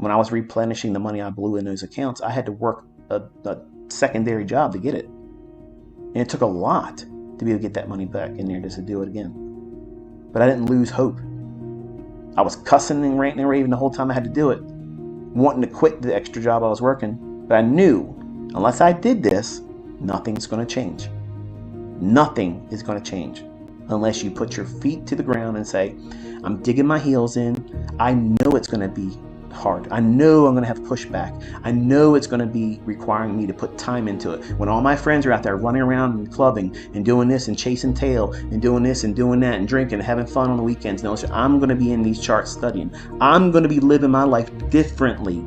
when I was replenishing the money I blew in those accounts, I had to work a secondary job to get it. And it took a lot to be able to get that money back in there just to do it again. But I didn't lose hope. I was cussing and ranting and raving the whole time I had to do it, wanting to quit the extra job I was working. But I knew, unless I did this, nothing's going to change. Nothing is going to change unless you put your feet to the ground and say, I'm digging my heels in. I know it's going to be hard. I know I'm going to have pushback. I know it's going to be requiring me to put time into it. When all my friends are out there running around and clubbing and doing this and chasing tail and doing this and doing that and drinking and having fun on the weekends, no, I'm going to be in these charts studying. I'm going to be living my life differently.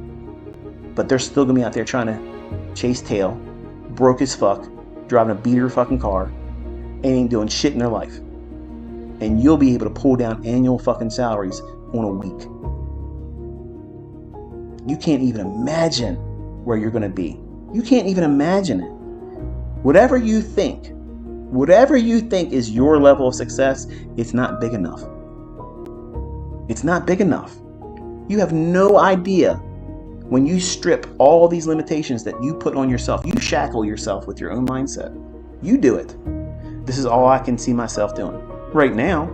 But they're still going to be out there trying to chase tail, broke as fuck, driving a beater fucking car, and ain't doing shit in their life. And you'll be able to pull down annual fucking salaries on a week. You can't even imagine where you're going to be. You can't even imagine it. Whatever you think is your level of success, it's not big enough. It's not big enough. You have no idea when you strip all these limitations that you put on yourself. You shackle yourself with your own mindset. You do it. This is all I can see myself doing right now.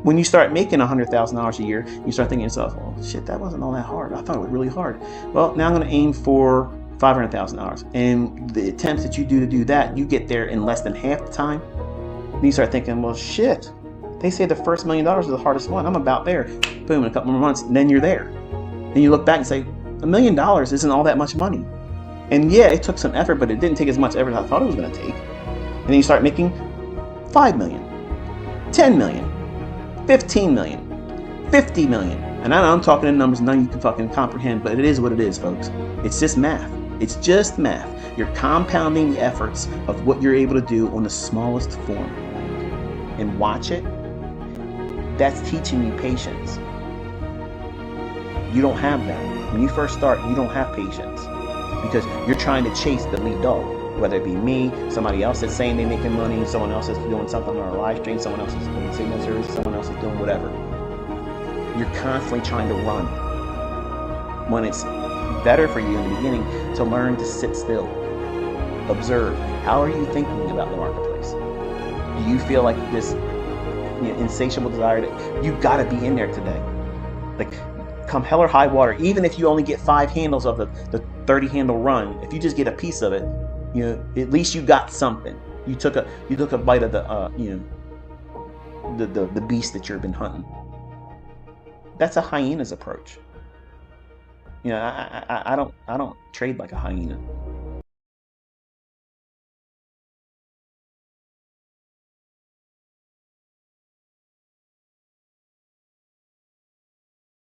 When you start making $100,000 a year, you start thinking to yourself, oh shit, that wasn't all that hard. I thought it was really hard. Well, now I'm going to aim for $500,000. And the attempts that you do that, you get there in less than half the time. And you start thinking, well, shit, they say the first $1 million is the hardest one. I'm about there. Boom, in a couple more months, and then you're there. Then you look back and say, $1 million isn't all that much money. And yeah, it took some effort, but it didn't take as much effort as I thought it was going to take. And then you start making $5 million, $10 million, $15 million, $50 million. And I know I'm talking in numbers none of you can fucking comprehend, but it is what it is, folks. It's just math. It's just math. You're compounding the efforts of what you're able to do on the smallest form. And watch it. That's teaching you patience. You don't have that. When you first start, you don't have patience because you're trying to chase the lead dog. Whether it be me, somebody else that's saying they're making money, someone else is doing something on a live stream, someone else is doing signal service, someone else is doing whatever. You're constantly trying to run. When it's better for you in the beginning to learn to sit still, observe. How are you thinking about the marketplace? Do you feel like this insatiable desire that you got to be in there today? Like, come hell or high water, even if you only get 5 handles of the 30 handle run, if you just get a piece of it, at least you got something. You took a bite of the beast that you've been hunting. That's a hyena's approach. I don't trade like a hyena.